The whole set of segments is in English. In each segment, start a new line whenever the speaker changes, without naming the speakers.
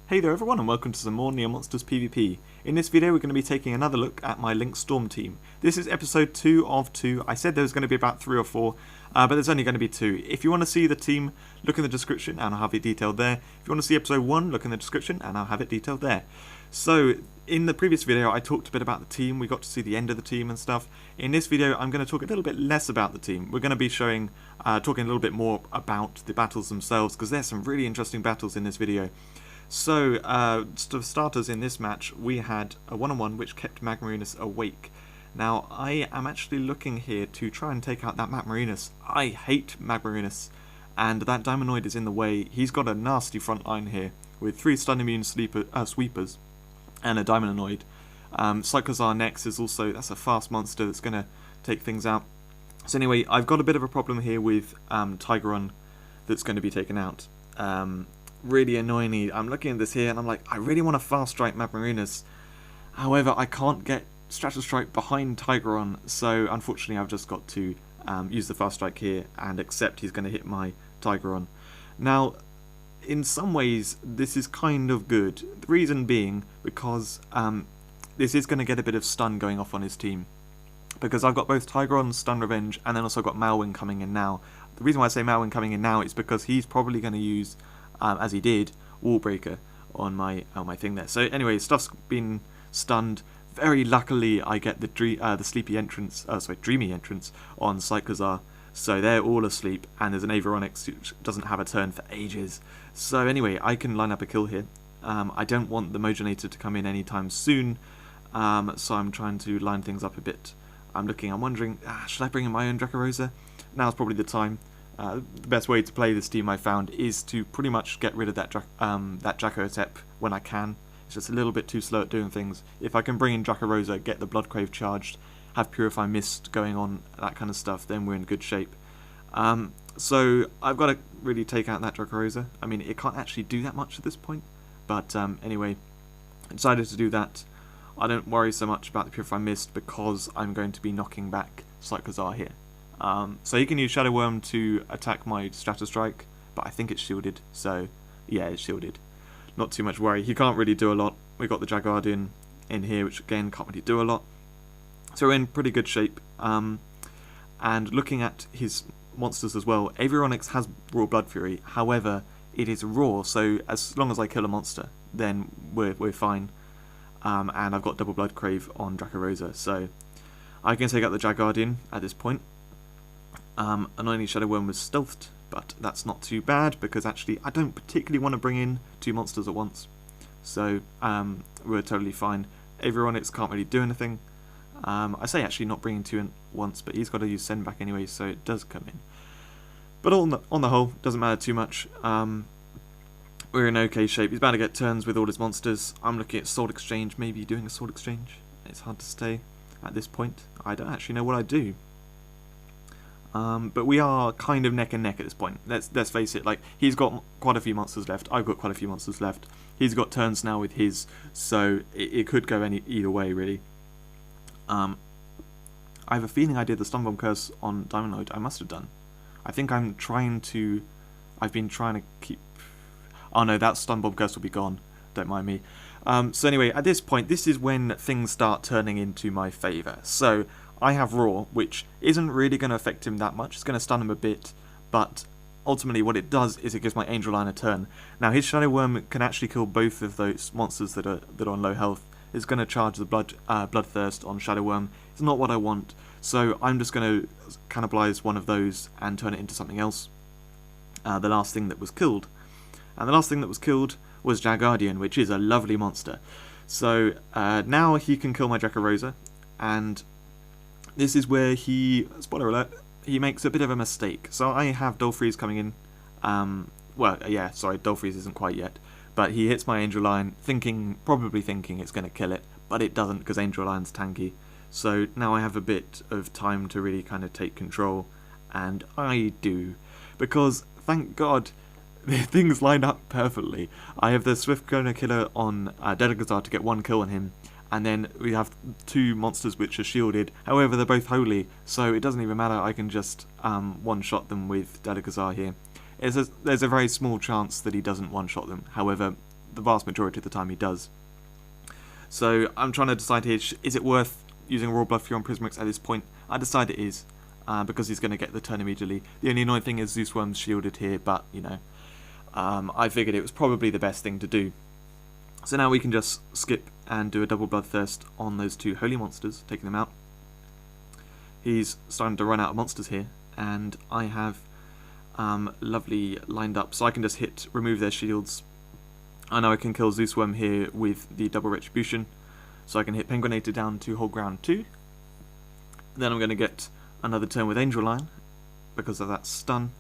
Hey there everyone and welcome to some more Neon Monsters PvP. In this video we're going to be taking another look at my Link Storm team. This is episode 2 of 2. I said there was going to be about 3 or 4, but there's only going to be 2. If you want to see the team, look in the description and I'll have it detailed there. If you want to see episode 1, look in the description and I'll have it detailed there. So, in the previous video I talked a bit about the team, we got to see the end of the team and stuff. In this video I'm going to talk a little bit less about the team. We're going to be talking a little bit more about the battles themselves, because there's some really interesting battles in this video. So, for starters, in this match, we had a one-on-one which kept Magmarinus awake. Now, I am actually looking here to try and take out that Magmarinus. I hate Magmarinus, and that Diamonoid is in the way. He's got a nasty front line here, with 3 stun immune sweepers, and a Diamonoid. Cyclozar next is also, that's a fast monster that's going to take things out. So anyway, I've got a bit of a problem here with Tygoron that's going to be taken out. Really annoyingly, I'm looking at this here and I'm like, I really want to fast strike Magmarinus. However, I can't get Stratustrike behind Tygoron, so unfortunately I've just got to use the fast strike here and accept he's going to hit my Tygoron. Now, in some ways, this is kind of good. The reason being because this is going to get a bit of stun going off on his team. Because I've got both Tygoron, Stun Revenge, and then also got Malwing coming in now. The reason why I say Malwing coming in now is because he's probably going to use, as he did, Wall Breaker on my thing there. So anyway, stuff's been stunned. Very luckily, I get the dreamy entrance on Cyclozar. So they're all asleep, and there's an Avironix which doesn't have a turn for ages. So anyway, I can line up a kill here. I don't want the Mojonator to come in anytime soon, so I'm trying to line things up a bit. I'm wondering, should I bring in my own Dracorosa? Now's probably the time. The best way to play this team I found is to pretty much get rid of that Jackalhotep when I can. It's just a little bit too slow at doing things. If I can bring in Dracorosa, get the Bloodcrave charged, have Purify Mist going on, that kind of stuff, then we're in good shape. So I've got to really take out that Dracorosa. I mean, it can't actually do that much at this point, but anyway, I decided to do that. I don't worry so much about the Purify Mist because I'm going to be knocking back Cyclozar here. So he can use Shadow Worm to attack my Stratustrike, but I think it's shielded, so yeah, it's shielded. Not too much worry. He can't really do a lot. We've got the Jaguardian in here, which again can't really do a lot. So we're in pretty good shape. And looking at his monsters as well, Avironix has Raw Blood Fury, however, it is raw, so as long as I kill a monster, then we're fine. And I've got double Blood Crave on Dracorosa, so I can take out the Jaguardian at this point. Annoyingly, Shadow Worm was stealthed, but that's not too bad because actually I don't particularly want to bring in 2 monsters at once. So we're totally fine. Avironix can't really do anything. I say actually not bringing 2 in at once, but he's got to use Send back anyway, so it does come in. But on the whole, doesn't matter too much. We're in okay shape. He's about to get turns with all his monsters. I'm looking at Sword Exchange, maybe doing a Sword Exchange. It's hard to say at this point. I don't actually know what I do. But we are kind of neck and neck at this point. Let's face it, like, he's got quite a few monsters left. I've got quite a few monsters left. He's got turns now with his, so it could go either way, really. I have a feeling I did the Stun Bomb Curse on Diamonoid. I must have done. I think I've been trying to keep... Oh no, that Stun Bomb Curse will be gone. Don't mind me. So anyway, at this point, this is when things start turning into my favour. So I have Raw, which isn't really going to affect him that much. It's going to stun him a bit, but ultimately what it does is it gives my Angelion a turn. Now his Shadow Worm can actually kill both of those monsters that are on low health. It's going to charge the Bloodthirst on Shadow Worm. It's not what I want, so I'm just going to cannibalize one of those and turn it into something else. The last thing that was killed. And the last thing that was killed was Jaguardian, which is a lovely monster. So now he can kill my Dracorosa, and this is where he, spoiler alert, he makes a bit of a mistake. So I have Dolphreeze coming in. Dolphreeze isn't quite yet. But he hits my Angelion, probably thinking it's going to kill it, but it doesn't because Angelion's tanky. So now I have a bit of time to really kind of take control, and I do. Because, thank God, things line up perfectly. I have the Swift Clone Killer on Delugazar to get 1 kill on him, and then we have 2 monsters which are shielded. However, they're both holy, so it doesn't even matter. I can just one-shot them with Delugazar here. There's a very small chance that he doesn't one-shot them. However, the vast majority of the time he does. So I'm trying to decide here, is it worth using Raw Blood Fury on Prismax at this point? I decide it is, because he's going to get the turn immediately. The only annoying thing is Zeuswyrm's shielded here, but, you know, I figured it was probably the best thing to do. So now we can just skip and do a double Bloodthirst on those two holy monsters, taking them out. He's starting to run out of monsters here, and I have lovely lined up, so I can just remove their shields. I know I can kill Zeuswyrm here with the double Retribution, so I can hit Penguinator down to hold ground 2. Then I'm going to get another turn with Angelion, because of that stun.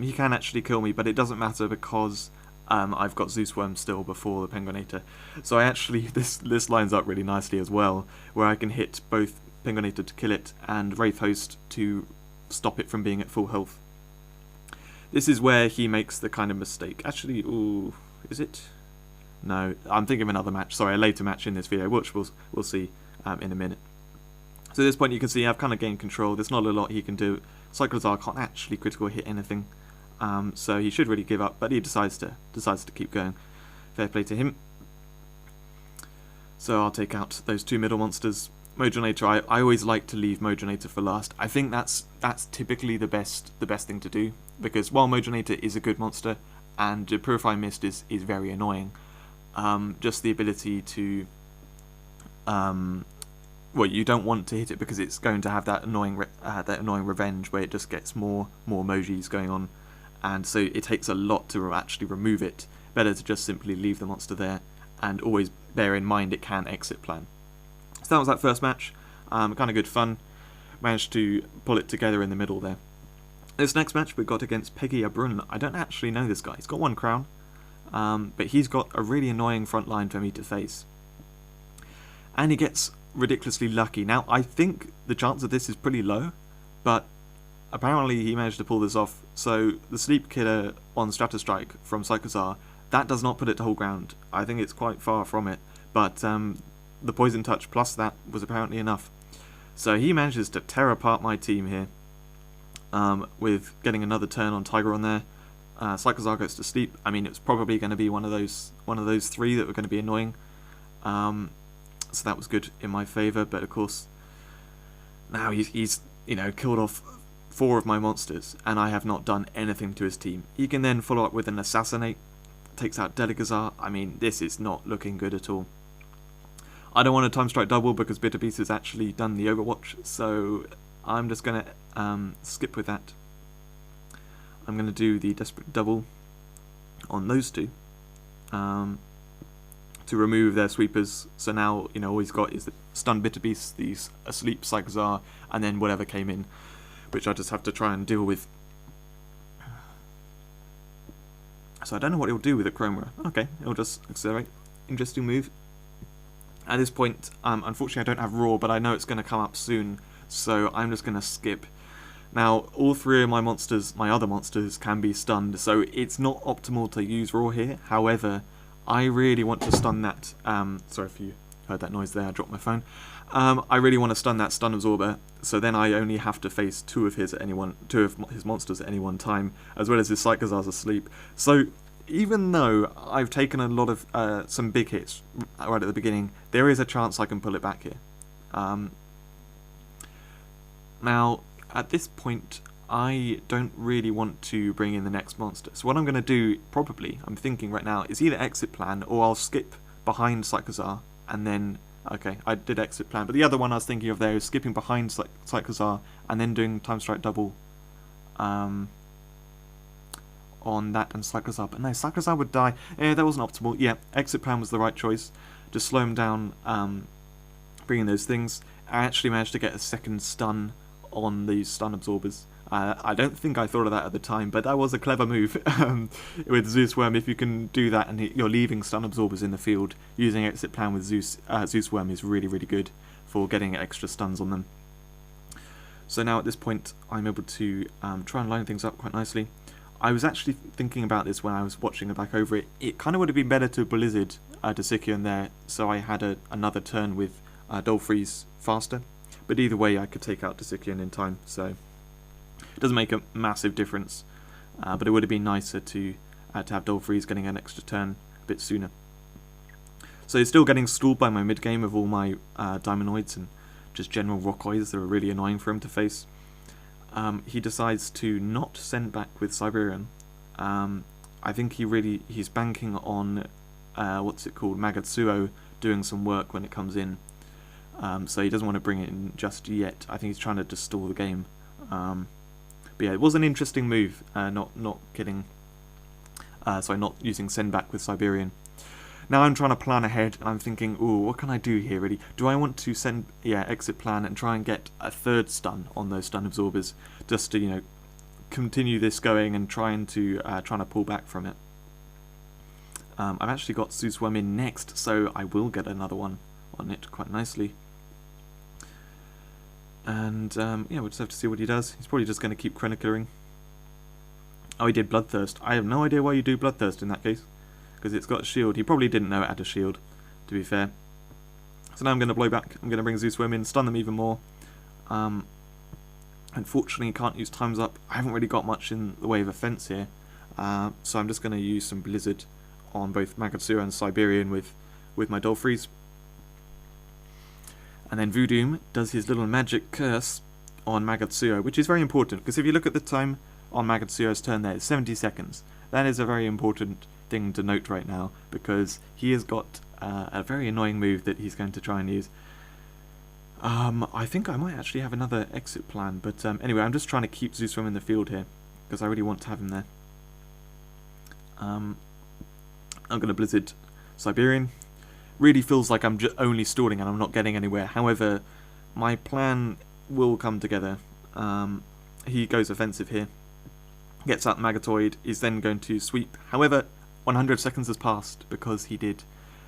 He can actually kill me, but it doesn't matter because I've got Zeuswyrm still before the Penguinator. So I actually, this lines up really nicely as well, where I can hit both Penguinator to kill it and Wraith Host to stop it from being at full health. This is where he makes the kind of mistake. Actually, ooh, is it? No, I'm thinking of another match. Sorry, a later match in this video, which we'll see in a minute. So at this point you can see I've kind of gained control. There's not a lot he can do. Cyclozar can't actually critical hit anything, so he should really give up, but he decides to keep going. Fair play to him. So I'll take out those two middle monsters. Modulator, I always like to leave Modulator for last. I think that's typically the best thing to do, because while Modulator is a good monster and Purifying Mist is very annoying, just the ability to well, you don't want to hit it because it's going to have that annoying revenge where it just gets more emojis going on, and so it takes a lot to actually remove it. Better to just simply leave the monster there, and always bear in mind it can exit plan. So that was that first match. Kind of good fun. Managed to pull it together in the middle there. This next match we got against Peggy Abrun. I don't actually know this guy. He's got one crown, but he's got a really annoying front line for me to face. And he gets ridiculously lucky. Now, I think the chance of this is pretty low, but apparently he managed to pull this off. So the Sleep Killer on Stratustrike from Cyclozar, that does not put it to whole ground. I think it's quite far from it, but the Poison Touch plus that was apparently enough. So he manages to tear apart my team here, with getting another turn on Tygoron there. Cyclozar goes to sleep. I mean, it's probably going to be one of those three that were going to be annoying. So that was good in my favour, but of course now he's killed off 4 of my monsters, and I have not done anything to his team. He can then follow up with an Assassinate, takes out Delugazar. I mean, this is not looking good at all. I don't want a Time Strike double because Bitter Beast has actually done the Overwatch, so I'm just going to skip with that. I'm going to do the Desperate Double on those two to remove their sweepers. So now, all he's got is the Stunned Bitter Beast, these Asleep Cyclozar, and then whatever came in, which I just have to try and deal with. So I don't know what he'll do with a Chroma. Okay, he'll just accelerate. Interesting move. At this point, unfortunately I don't have Raw, but I know it's going to come up soon, so I'm just going to skip. Now, all 3 of my monsters, my other monsters, can be stunned, so it's not optimal to use Raw here. However, I really want to stun that, sorry if you heard that noise there, I dropped my phone. I really want to stun that Stun Absorber, so then I only have to face 2 of his monsters at any one time, as well as his Cyclozar's asleep. So, even though I've taken a lot of, some big hits right at the beginning, there is a chance I can pull it back here. Now, at this point, I don't really want to bring in the next monster. So what I'm going to do, probably, I'm thinking right now, is either exit plan, or I'll skip behind Cyclozar, and then, okay, I did exit plan, but the other one I was thinking of there is skipping behind Cyclozar, and then doing Time Strike double, on that and Cyclozar. But no, Cyclozar would die. Yeah, that wasn't optimal. Yeah, exit plan was the right choice. Just slow him down, bringing those things. I actually managed to get a second stun on these Stun Absorbers. I don't think I thought of that at the time, but that was a clever move with Zeuswyrm. If you can do that and you're leaving Stun Absorbers in the field, using exit plan with Zeuswyrm is really, really good for getting extra stuns on them. So now at this point, I'm able to try and line things up quite nicely. I was actually thinking about this when I was watching it back over it. It kind of would have been better to Blizzard Disikion there, so I had another turn with Dolphreeze faster. But either way, I could take out Disikion in time, so it doesn't make a massive difference. But it would have been nicer to have Dolphreeze getting an extra turn bit sooner. So he's still getting stalled by my mid game of all my Diamonoids and just general Rockoids that are really annoying for him to face. He decides to not send back with Siberian. I think he's banking on Magatsuo doing some work when it comes in. So he doesn't want to bring it in just yet. I think he's trying to just stall the game. But yeah, it was an interesting move, not using send back with Siberian. Now I'm trying to plan ahead, and I'm thinking, ooh, what can I do here really? Do I want to exit plan and try and get a third stun on those stun absorbers, just to, continue this going and trying to pull back from it. I've actually got Zeuswyrm in next, so I will get another one on it quite nicely. And we'll just have to see what he does. He's probably just going to keep chronicling. Oh, he did Bloodthirst. I have no idea why you do Bloodthirst in that case, because it's got a shield. He probably didn't know it had a shield, to be fair. So now I'm going to blow back. I'm going to bring Zeuswyrm in, stun them even more. Unfortunately, can't use Time's Up. I haven't really got much in the way of offense here, so I'm just going to use some Blizzard on both Magatsuo and Siberian with my Dolphreeze. And then Voodoom does his little magic curse on Magatsuo, which is very important, because if you look at the time on Magatsuo's turn there, it's 70 seconds. That is a very important thing to note right now, because he has got a very annoying move that he's going to try and use. I think I might actually have another exit plan, but anyway, I'm just trying to keep Zeuswyrm in the field here, because I really want to have him there. I'm going to Blizzard Siberian. Really feels like I'm only stalling and I'm not getting anywhere. However, my plan will come together. He goes offensive here. Gets out the Magatoid, is then going to sweep. However, 100 seconds has passed because he did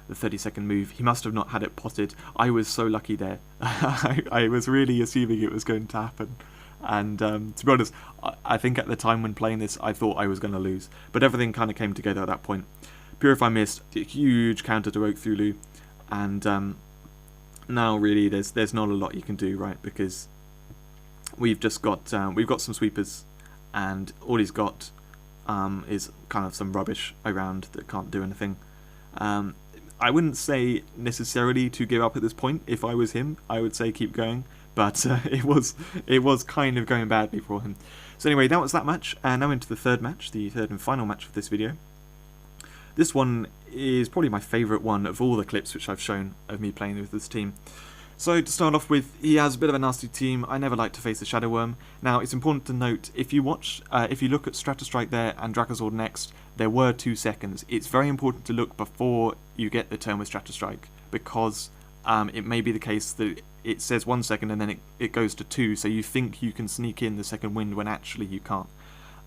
the 30-second move. He must have not had it potted. I was so lucky there. I was really assuming it was going to happen. And to be honest, I think at the time when playing this, I thought I was going to lose. But everything kind of came together at that point. Purify missed, a huge counter to Oakthulhu. And now really there's not a lot you can do, right? Because we've just got some sweepers, and all he's got is kind of some rubbish around that can't do anything. I wouldn't say necessarily to give up at this point. If I was him, I would say keep going, but it was kind of going badly for him. So anyway, that was that match, and now into the third match, the third and final match of this video. This one is probably my favourite one of all the clips which I've shown of me playing with this team. So to start off with, he has a bit of a nasty team. I never like to face the Shadow Worm. Now it's important to note, if you look at Stratustrike there and Drakozord next, there were 2 seconds. It's very important to look before you get the turn with Stratustrike, because it may be the case that it says 1 second and then it goes to 2, so you think you can sneak in the second wind when actually you can't.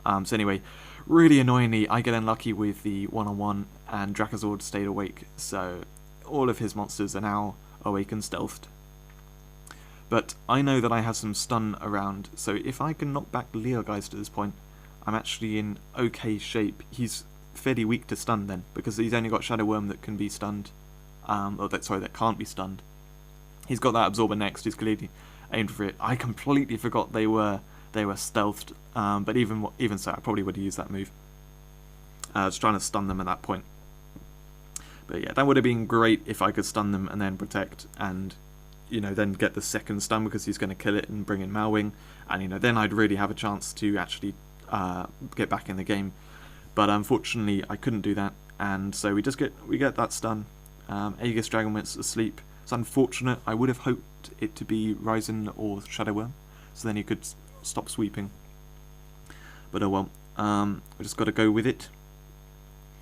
So anyway, really annoyingly, I get unlucky with the one-on-one, and Dracozord stayed awake, so all of his monsters are now awake and stealthed. But I know that I have some stun around, so if I can knock back the Leogeist at this point, I'm actually in okay shape. He's fairly weak to stun then, because he's only got Shadow Worm that can be stunned. That can't be stunned. He's got that Absorber next, he's clearly aimed for it. I completely forgot they were stealthed, but even so, I probably would have used that move. I was trying to stun them at that point. But yeah, that would have been great if I could stun them and then protect, and then get the second stun, because he's going to kill it and bring in Malwing, and then I'd really have a chance to actually get back in the game. But unfortunately, I couldn't do that, and so we get that stun. Aegis Dragon went asleep. It's unfortunate. I would have hoped it to be Ryzen or Shadow Worm, so then he could stop sweeping. But oh well, we just got to go with it.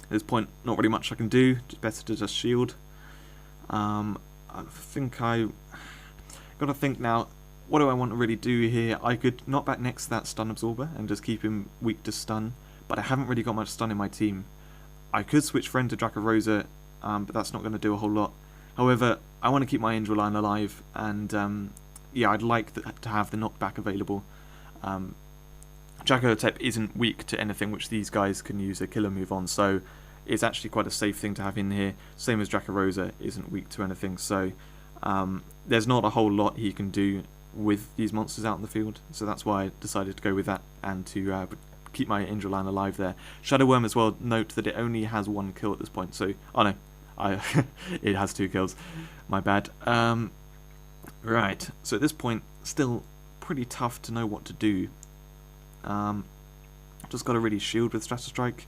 At this point, not really much I can do. It's better to just shield. I think I got to think now. What do I want to really do here? I could knock back next to that stun absorber and just keep him weak to stun, but I haven't really got much stun in my team. I could switch friend to Dracorosa, but that's not going to do a whole lot. However, I want to keep my Angel line alive, and yeah, I'd like to have the knockback available. Jackalhotep isn't weak to anything which these guys can use a killer move on, so it's actually quite a safe thing to have in here. Same as Dracorosa isn't weak to anything, so there's not a whole lot he can do with these monsters out in the field, so that's why I decided to go with that and to keep my Angelion alive there. Shadowwyrm as well, note that it only has 1 kill at this point, so, oh no, it has 2 kills, my bad. Right, so at this point, still pretty tough to know what to do. Just got to really shield with Stratustrike.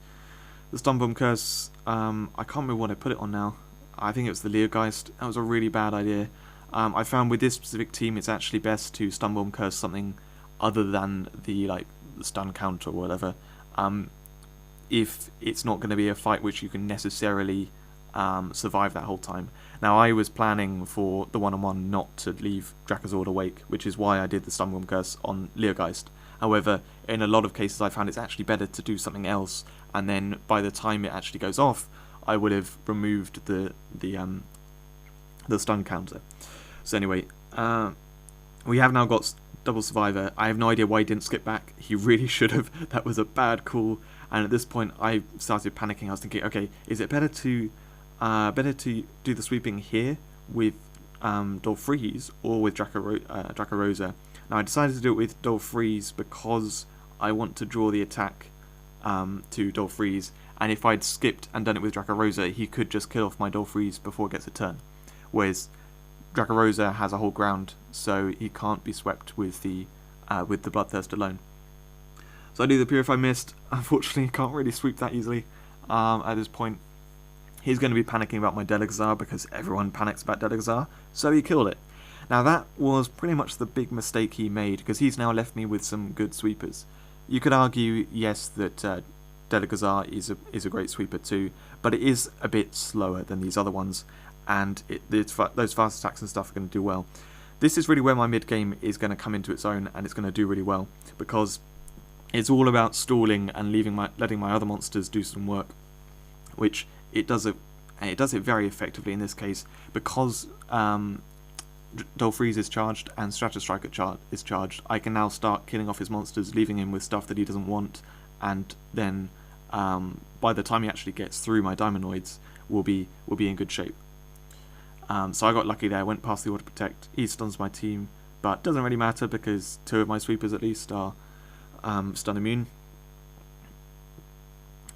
The Stunbomb Curse, I can't remember what I put it on now. I think it was the Leogeist. That was a really bad idea. I found with this specific team, it's actually best to Stunbomb Curse something other than the stun count or whatever. If it's not going to be a fight which you can necessarily survive that whole time. Now, I was planning for the one-on-one not to leave Drakozord awake, which is why I did the Stunbomb Curse on Leogeist. However, in a lot of cases I found it's actually better to do something else, and then by the time it actually goes off, I would have removed the stun counter. So anyway, we have now got double survivor. I have no idea why he didn't skip back. He really should have. That was a bad call. And at this point, I started panicking. I was thinking, okay, is it better to do the sweeping here with Dolphreeze or with Dracorosa? Now I decided to do it with Dolphreeze because I want to draw the attack to Dolphreeze, and if I'd skipped and done it with Dracorosa, he could just kill off my Dolphreeze before it gets a turn. Whereas Dracorosa has a whole ground, so he can't be swept with the Bloodthirst alone. So I do the Purify Mist. Unfortunately, can't really sweep that easily at this point. He's going to be panicking about my Delugazar because everyone panics about Delugazar, so he killed it. Now that was pretty much the big mistake he made, because he's now left me with some good sweepers. You could argue, yes, that Delugazar is a great sweeper too, but it is a bit slower than these other ones, and those fast attacks and stuff are going to do well. This is really where my mid game is going to come into its own, and it's going to do really well, because it's all about stalling and letting my other monsters do some work, which it does it very effectively in this case, because Dolphreeze is charged and Stratustrike is charged. I can now start killing off his monsters, leaving him with stuff that he doesn't want, and then by the time he actually gets through my Diamonoids, we'll be in good shape. So I got lucky there, went past the Auto Protect. He stuns my team, but doesn't really matter because 2 of my sweepers at least are stun immune.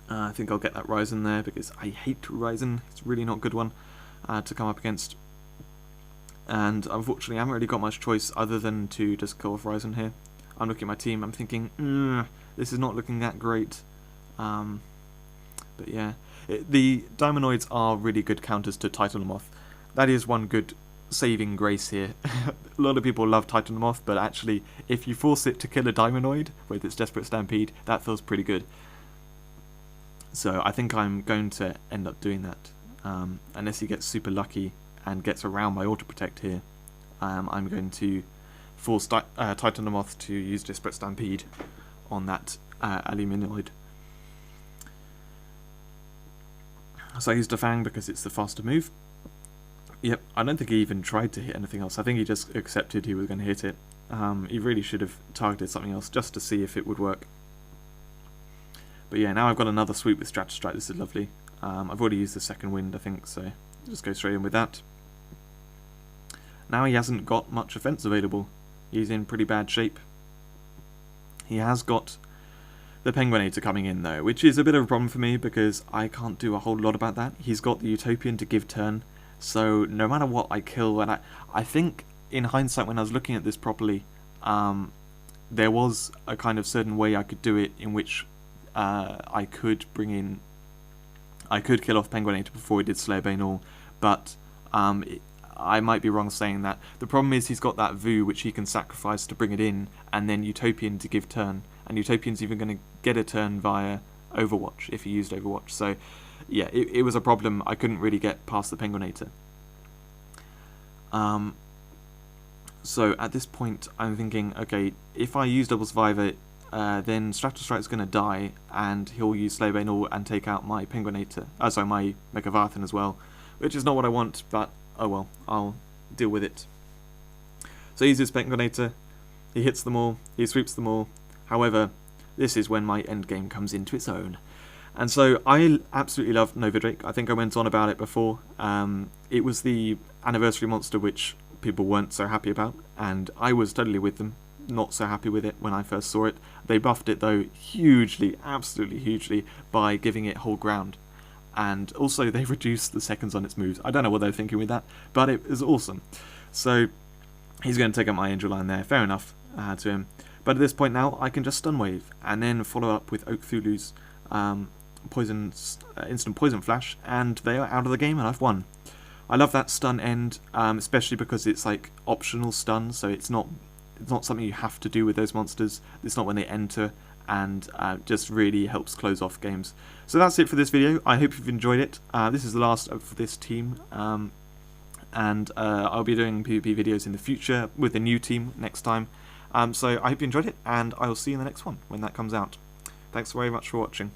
I think I'll get that Ryzen there because I hate Ryzen. It's really not a good one to come up against. And unfortunately I haven't really got much choice other than to just kill off Ryzen here. I'm looking at my team, I'm thinking, this is not looking that great. But yeah, the Diamonoids are really good counters to Titanomoth. That is one good saving grace here. A lot of people love Titanomoth, but actually if you force it to kill a Diamonoid with its Desperate Stampede, that feels pretty good. So I think I'm going to end up doing that, unless he gets super lucky and gets around my Auto Protect here. I'm going to force Titanomoth to use Desperate Stampede on that Aluminoid. So I used a Fang because it's the faster move. Yep, I don't think he even tried to hit anything else. I think he just accepted he was going to hit it. He really should have targeted something else just to see if it would work. But yeah, now I've got another sweep with Stratustrike. This is lovely. I've already used the second wind, I think, so just go straight in with that. Now he hasn't got much offense available. He's in pretty bad shape. He has got the Penguinator coming in though, which is a bit of a problem for me because I can't do a whole lot about that. He's got the Utopian to give turn, so no matter what I kill, and I think in hindsight when I was looking at this properly, there was a kind of certain way I could do it in which I could kill off Penguinator before he did Slayer Bane All, but I might be wrong saying that. The problem is he's got that Voo which he can sacrifice to bring it in, and then Utopian to give turn, and Utopian's even going to get a turn via Overwatch if he used Overwatch. So yeah, it was a problem. I couldn't really get past the Penguinator. So at this point I'm thinking, okay, if I use Double Survivor, then Stratustrike's going to die, and he'll use Slayer Bane All and take out my Penguinator. Sorry, my Mechaviathan as well, which is not what I want, but oh well, I'll deal with it. So he uses Penguinator, he hits them all, he sweeps them all. However, this is when my endgame comes into its own. And so I absolutely love Novadrake. I think I went on about it before. It was the anniversary monster which people weren't so happy about, and I was totally with them. not so happy with it when I first saw it. They buffed it though hugely, absolutely hugely, by giving it whole ground. And also they reduced the seconds on its moves. I don't know what they were thinking with that, but it was awesome. So he's going to take out my Angelion there, fair enough to him. But at this point now, I can just Stun Wave, and then follow up with Oakthulhu's instant Poison Flash, and they are out of the game, and I've won. I love that stun end, especially because it's like optional stun, so it's not something you have to do with those monsters. It's not when they enter, and just really helps close off games. So that's it for this video. I hope you've enjoyed it. This is the last of this team, and I'll be doing PvP videos in the future with a new team next time. So I hope you enjoyed it, and I will see you in the next one when that comes out. Thanks very much for watching.